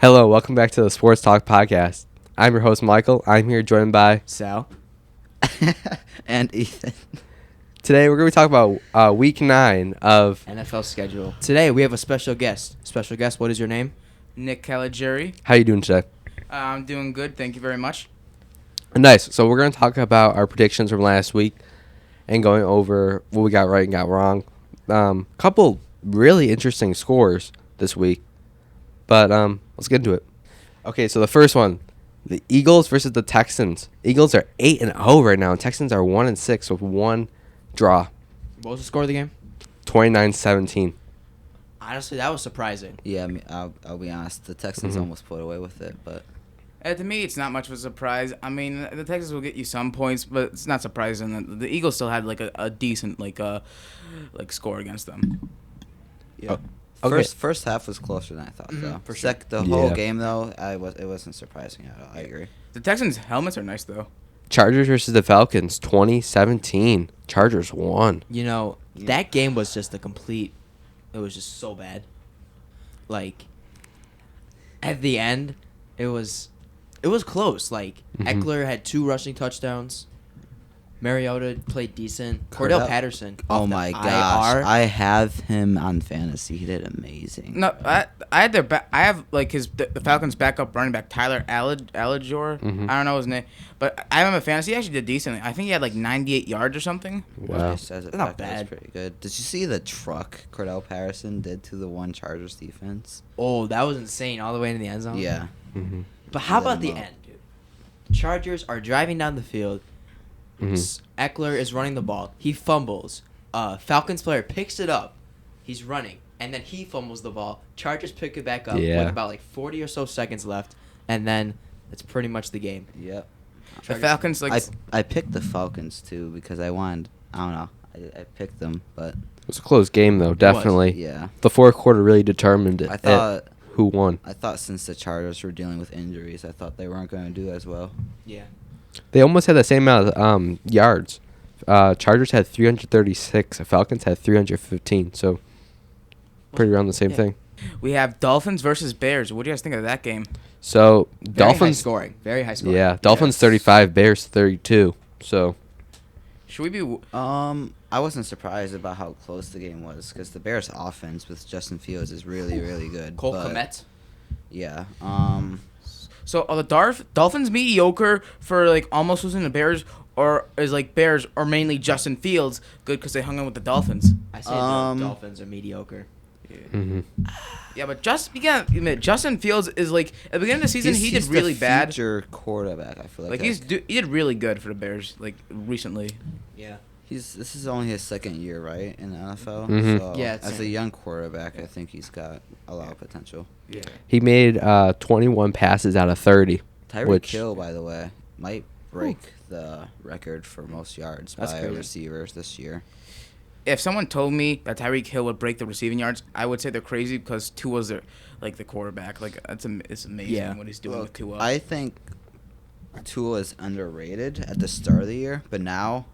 Hello, welcome back to the Sports Talk Podcast. I'm your host, Michael. I'm here joined by Sal. And Ethan. Today we're going to be talking about Week 9 of NFL schedule. Today we have a special guest. Special guest, what is your name? Nick Caligiuri. How you doing today? I'm doing good. Thank you very much. Nice. So we're going to talk about our predictions from last week and going over what we got right and got wrong. Couple really interesting scores this week, but let's get into it. Okay, so the first one, the Eagles versus the Texans. Eagles are 8-0 right now, and Texans are 1-6 with one draw, What was the score of the game? 29-17. Honestly, that was surprising. Yeah, I mean, I'll be honest. The Texans Mhm. almost put away with it, but To me, it's not much of a surprise. I mean, the Texans will get you some points, but it's not surprising. The Eagles still had like a decent score against them. yeah. Oh, okay. First half was closer than I thought, though. for sure. The whole Yeah. game, though, it wasn't surprising at all. I agree. The Texans' helmets are nice though. Chargers versus the Falcons, 2017. Chargers won. You know, Yeah. that game was just it was just so bad. Like, at the end, it was close. Like, Mhm. Eckler had 2 rushing touchdowns. Mariota played decent. Cordell Patterson. Oh off the my gosh, IR. I have him on fantasy. He did amazing. No, I had I have like the Falcons' backup running back Tyler Algier. Mhm. I don't know his name, but I have him in fantasy. He actually did decently. I think he had like 98 yards or something. Wow. He says it Not back, that's bad. pretty good. Did you see the truck Cordell Patterson did to the one Chargers defense? Oh, that was insane. All the way into the end zone. Yeah. Mm-hmm. But how Let about the him out. end, dude? Chargers are driving down the field. Mhm. Eckler is running the ball. He fumbles. Falcons player picks it up. He's running. And then he fumbles the ball. Chargers pick it back up Yeah. with about like 40 or so seconds left. And then that's pretty much the game. Yep. The Chargers- Falcons I picked the Falcons, too, because I wanted, I don't know. I picked them, but It was a close game, though, definitely. yeah. The fourth quarter really determined I thought who won. since the Chargers were dealing with injuries, I thought they weren't going to do as well. Yeah. They almost had the same amount of yards. Chargers had 336. Falcons had 315. So pretty around the same Yeah. thing. we have Dolphins versus Bears. What do you guys think of that game? So Very high Dolphins. scoring. Very high scoring. Yeah, Dolphins Yes. 35, Bears 32. So Should we be? I wasn't surprised about how close the game was because the Bears' offense with Justin Fields is really, really good. Cole but, Kmet. Yeah. So are the Dolphins mediocre for like almost losing the Bears, or is like Bears or mainly Justin Fields good because they hung in with the Dolphins? I say Um, the Dolphins are mediocre. mhm. Yeah, but Justin Fields is like at the beginning of the season he did he's really the bad. future quarterback. I feel like Like he did really good for the Bears like recently. Yeah. this is only his second year, right, in the NFL. Mhm. So Yeah, it's- as a young quarterback, I think he's got a lot of potential. Yeah. He made 21 passes out of 30. Tyreek Which- Hill, by the way, might break the record for most yards That's by crazy. receivers this year. If someone told me that Tyreek Hill would break the receiving yards, I would say they're crazy because Tua's the quarterback. Like it's amazing Yeah. what he's doing with Tua. I think Tua is underrated at the start of the year, but now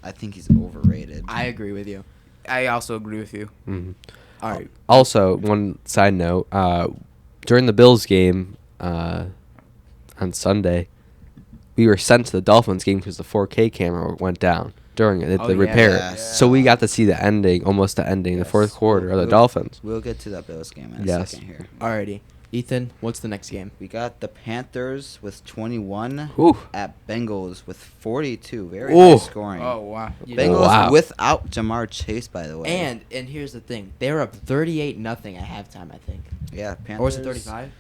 I think he's overrated. I agree with you. I also agree with you. Mhm. All right. Also, one side note: during the Bills game on Sunday, we were sent to the Dolphins game because the 4K camera went down during it, Oh, the yeah. repair. Yes. So we got to see the ending, almost the ending, the Yes. fourth quarter of the We'll- Dolphins. We'll get to that Bills game in a Yes. second here. Alrighty. Ethan, what's the next game? We got the Panthers with 21 Whew. at Bengals with 42. Very Ooh. high scoring. Oh wow. Bengals Wow. without Jamar Chase, by the way. And here's the thing. They were up 38-0 at halftime, I think. yeah, Panthers. Or was it 35?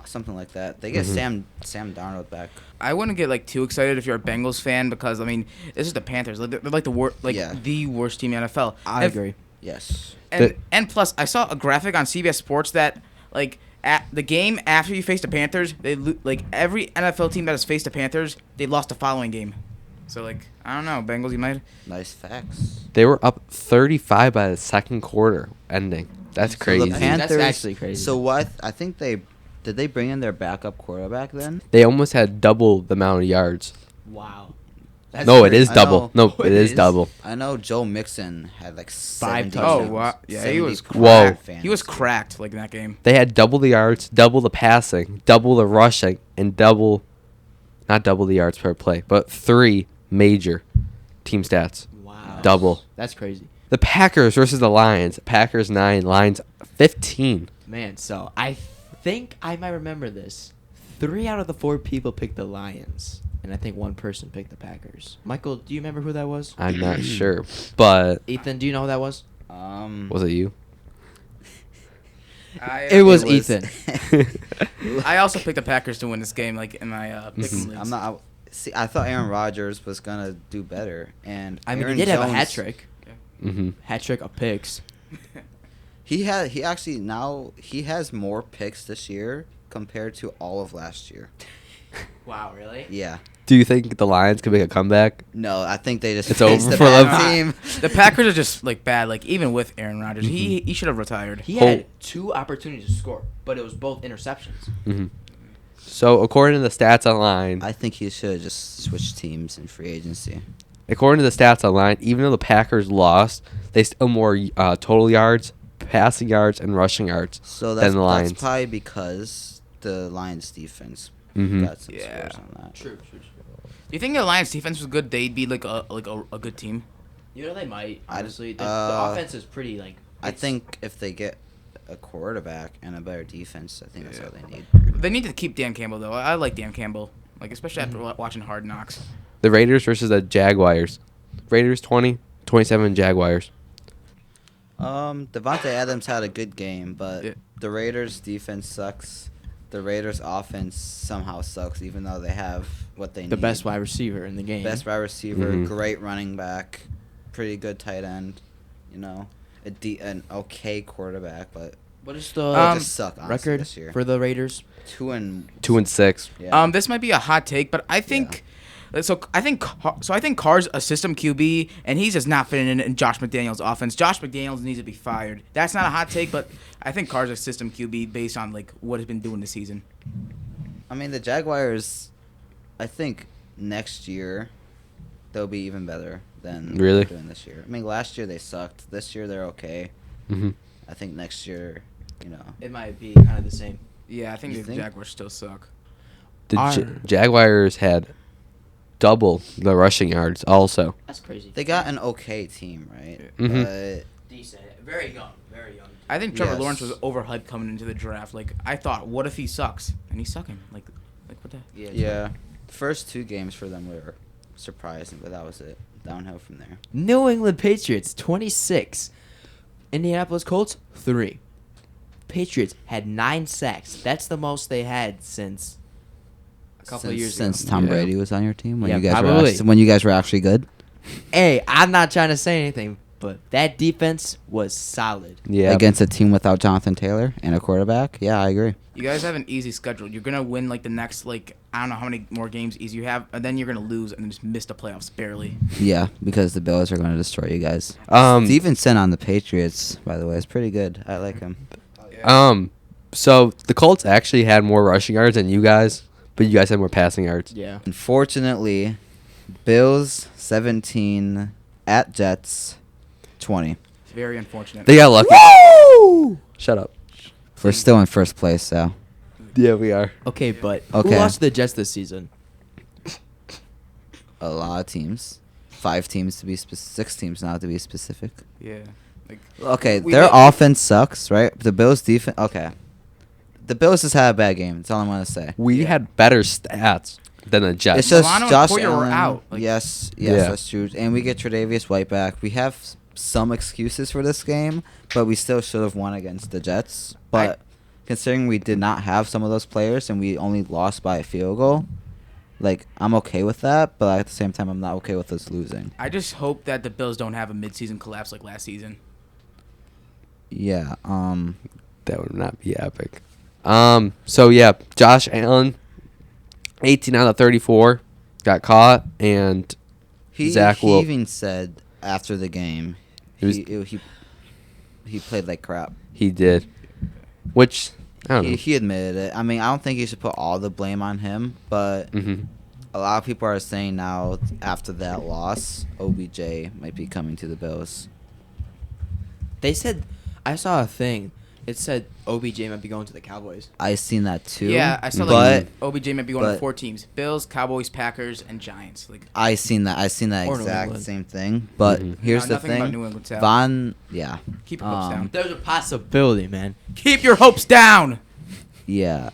Something like that. They get Mhm. Sam Darnold back. I wouldn't get like too excited if you're a Bengals fan because I mean this is the Panthers. Like, they're like Yeah. the worst team in the NFL. I If- agree. Yes. And plus, I saw a graphic on CBS Sports that like at the game after you face the Panthers, like every NFL team that has faced the Panthers, they lost the following game. So like I don't know, Bengals United. Nice facts. They were up 35 by the second quarter ending. That's So crazy. the Panthers, That's actually crazy. So what? I think did they bring in their backup quarterback then? They almost had double the amount of yards. Wow. That's No, it crazy. is I double. know. No, Oh, it it is is? double. I know Joe Mixon had like 5 70 touchdowns. Oh wow, yeah, he was 70 Whoa. cracked. He was fantasy. cracked like in that game. They had double the yards, double the passing, double the rushing, and not double the yards per play, but 3 major team stats. Wow. Double. That's crazy. The Packers versus the Lions. Packers 9, Lions 15. Man, so I think I might remember this. 3 out of the 4 people picked the Lions, and I think 1 person picked the Packers. Michael, do you remember who that was? I'm not sure, but Ethan, do you know who that was? was it you? It was It was- Ethan. I also picked the Packers to win this game, like in my pick'em leagues. I'm not. See, I thought Aaron Rodgers was gonna do better, and I mean, Aaron he did have a Jones- hat trick. Mm-hmm. Hat trick of picks. He actually now he has more picks this year compared to all of last year. Wow, really? Yeah. Do you think the Lions can make a comeback? No, I think they just It's faced over the for bad them. team. The Packers are just like bad. Like even with Aaron Rodgers, he Mm-hmm. should have retired. He Hol- had 2 opportunities to score, but it was both interceptions. Mm-hmm. So according to the stats online, I think he should have just switched teams in free agency. according to the stats online, even though the Packers lost, they still more total yards, passing yards, and rushing yards So than the Lions. that's probably because the Lions defense Mhm. got some Yeah. scores on that. True. Do you think the Lions defense was good? They'd be like a good team. You know they might. I- Honestly, the uh, offense is pretty like. I it's- think if they get a quarterback and a better defense, I think that's Yeah. all they need. They need to keep Dan Campbell though. I like Dan Campbell, like especially after watching Hard Knocks. The Raiders versus the Jaguars. Raiders 20, 27 Jaguars. Devontae Adams had a good game, but Yeah. the Raiders' defense sucks. The Raiders' offense somehow sucks, even though they have what they need. the best wide receiver in the game. Best wide receiver, Mhm. great running back, pretty good tight end. You know, an okay quarterback, but What is the they just suck honestly record this year. for the Raiders? 2-6. Yeah. This might be a hot take, but I think I think Carr's a system QB, and he's just not fitting in Josh McDaniels' offense. Josh McDaniels needs to be fired. That's not a hot take, but I think Carr's a system QB based on like what he's been doing this season. I mean, the Jaguars, I think next year they'll be even better than Really? they're doing this year. I mean, last year they sucked. This year they're okay. Mm-hmm. I think next year, you know, It might be kind of the same. Yeah, I think You the think? Jaguars still suck. The Our- Jaguars had double the rushing yards also. That's crazy. they got an okay team, right? Mhm. But decent. Very young. Very young. I think Trevor Yes. Lawrence was overhyped coming into the draft. Like I thought, what if he sucks? And he's sucking. Like what the? yeah, the first 2 games for them were surprising, but that was it. Downhill from there. New England Patriots 26. Indianapolis Colts 3. Patriots had 9 sacks. That's the most they had since a couple of years since ago. Tom Yeah. Brady was on your team when Yeah, you guys probably. when you guys were actually good. Hey, I'm not trying to say anything, but that defense was solid. Yeah. Against a team without Jonathan Taylor and a quarterback. Yeah, I agree. You guys have an easy schedule. You're gonna win like the next like I don't know how many more games easy you have, and then you're gonna lose and just miss the playoffs barely. Yeah, because the Bills are going to destroy you guys. Um, Stevenson on the Patriots, by the way, is pretty good. I like him. So the Colts actually had more rushing yards than you guys, but you guys had more passing yards. Yeah. Unfortunately, Bills 17 at Jets 20. Very unfortunate. They got lucky. Shut up. We're still in first place, so Yeah, we are. Okay, but Okay. who lost to the Jets this season? a lot of teams. 5 teams to be 6 teams now to be specific. Yeah. Like Okay, We their let- offense sucks, right? The Bills defense. Okay, the Bills just had a bad game. That's all I'm gonna say. We Yeah. had better stats than the Jets. It's just Milano and Josh Poyer were Allen. out, like- yes, Yeah. that's true. And we get Tre'Davious White back. We have some excuses for this game, but we still should have won against the Jets. But considering we did not have some of those players and we only lost by a field goal, like I'm okay with that. But at the same time, I'm not okay with us losing. I just hope that the Bills don't have a midseason collapse like last season. Yeah. That would not be epic. So yeah, Josh Allen, 18 out of 34, got caught, and He Zach will. even said after the game, He was- he played like crap. He did, which I don't know. He admitted it. I mean, I don't think you should put all the blame on him, but Mm-hmm. A lot of people are saying now after that loss, OBJ might be coming to the Bills. They said, I saw a thing. It said OBJ might be going to the Cowboys. I seen that too. Yeah, I saw but like OBJ might be one of but- 4 teams: Bills, Cowboys, Packers, and Giants. Like, I seen that Or New exact England. same thing. But Mhm. here's no, the nothing about thing. New England, Sal. Von, yeah. Keep your hopes down. There's a possibility, man. Keep your hopes down. Yeah.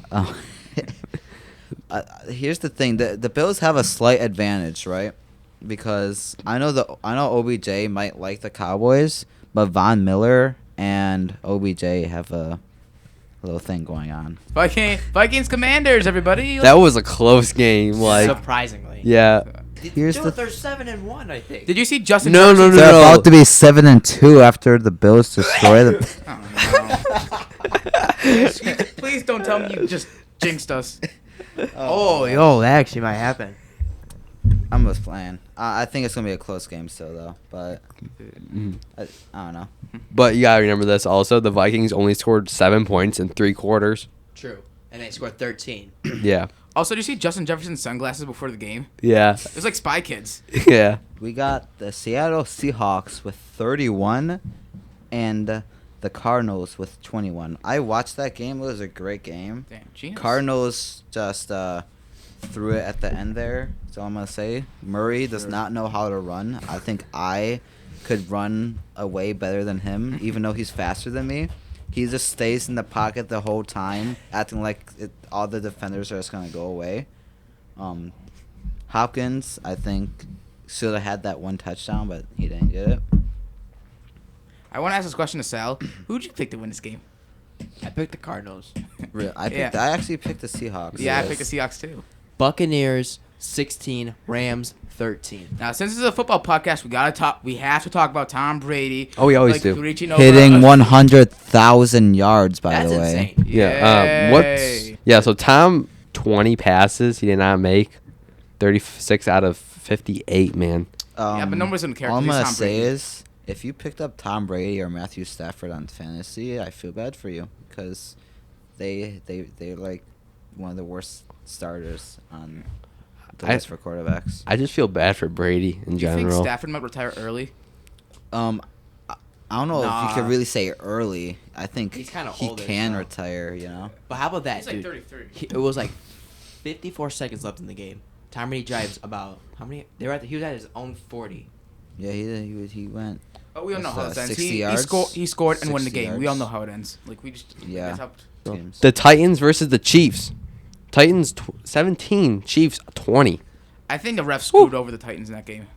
Here's the thing. The Bills have a slight advantage, right? Because I know OBJ might like the Cowboys, but Von Miller and OBJ have a little thing going on. Vikings Commanders, everybody. That was a close game. Like, Surprisingly. yeah. Here's Dude, the they're 7-1, I think. Did you see Justin? No, no, Jefferson? no, They're no. about to be 7-2 after the Bills destroy them. Oh, no. Please don't tell me you just jinxed us. Oh, yo, that actually might happen. I'm just playing. I think it's gonna be a close game still, though. But Mhm. I don't know. But you gotta remember this also. The Vikings only scored 7 points in 3 quarters. True. And they scored 13. Yeah. Also, did you see Justin Jefferson's sunglasses before the game? Yeah. It was like Spy Kids. Yeah. We got the Seattle Seahawks with 31, and the Cardinals with 21. I watched that game. It was a great game. Damn, genius. Cardinals just threw it at the end there. That's all I'm gonna say. Murray does not know how to run. I think I could run away better than him, even though he's faster than me. He just stays in the pocket the whole time, acting like all the defenders are just gonna go away. Hopkins, I think, should have had that one touchdown, but he didn't get it. I want to ask this question to Sal. Who'd you pick to win this game? I picked the Cardinals. Yeah. I actually picked the Seahawks. Yeah, I picked the Seahawks too. Buccaneers 16, Rams 13. Now, since this is a football podcast, we have to talk about Tom Brady. Oh, we always do. Reaching over Hitting 100,000 yards, by That's the way. insane. Yeah. Yay. So Tom 20 passes he did not make. 36 out of 58, man. Yeah, but numbers don't care, All I'm 'cause he's gonna Tom say Brady. is, if you picked up Tom Brady or Matthew Stafford on fantasy, I feel bad for you because they're like one of the worst starters on the list for quarterbacks. I just feel bad for Brady in Do you think general. Stafford might retire early? I don't know if Nah. you could really say early. I think He's kinda he older, can so. retire. You know. But how about that, He's like dude? 33. It was like 54 seconds left in the game. Tom Brady drives about how many? He was at his own 40. Yeah, he went. Oh, we all know What's how that, it ends. 60 He yards? scored and won the 60 game. We all yards. know how it ends. Like we just Yeah. that's how- Games. The Titans versus the Chiefs. Titans 17, Chiefs 20. I think the refs screwed over the Titans in that game.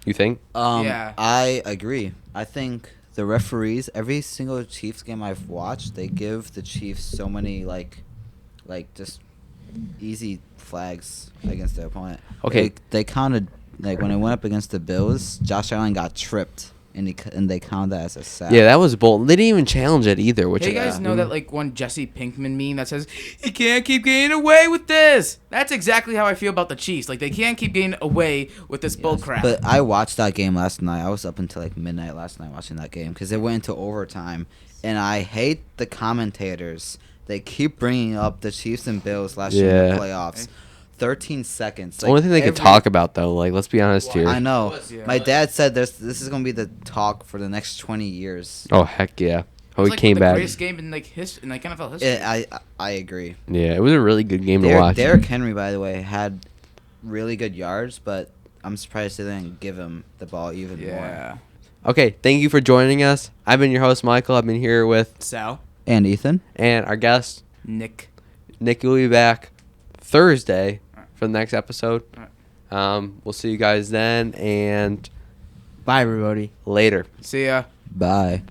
You think? Yeah. I agree. I think the referees, every single Chiefs game I've watched, they give the Chiefs so many like just easy flags against their opponent. Okay. They counted like when it went up against the Bills, Josh Allen got tripped and they counted that as a sack. Yeah, that was bold. They didn't even challenge it either. Which Hey, you guys Yeah. know that like one Jesse Pinkman meme that says he can't keep getting away with this. That's exactly how I feel about the Chiefs. Like they can't keep getting away with this bull crap. But I watched that game last night. I was up until like midnight last night watching that game because it went into overtime. And I hate the commentators. They keep bringing up the Chiefs and Bills last year in Yeah. the playoffs. 13 seconds. the only thing they could talk about though. Like, let's be honest here. I know. Yeah. My dad said this is going to be the talk for the next 20 years. Oh heck yeah! Oh, It's he like came the back. greatest game in like NFL history. I agree. Yeah, it was a really good game to watch. Derrick Henry, by the way, had really good yards, but I'm surprised they didn't give him the ball even Yeah. Okay, thank you for joining us. I've been your host Michael. I've been here with Sal. more. And Ethan? and our guest Nick. Nick will be back Thursday for the next episode. Alright. We'll see you guys then and Bye, everybody. later. See ya. Bye.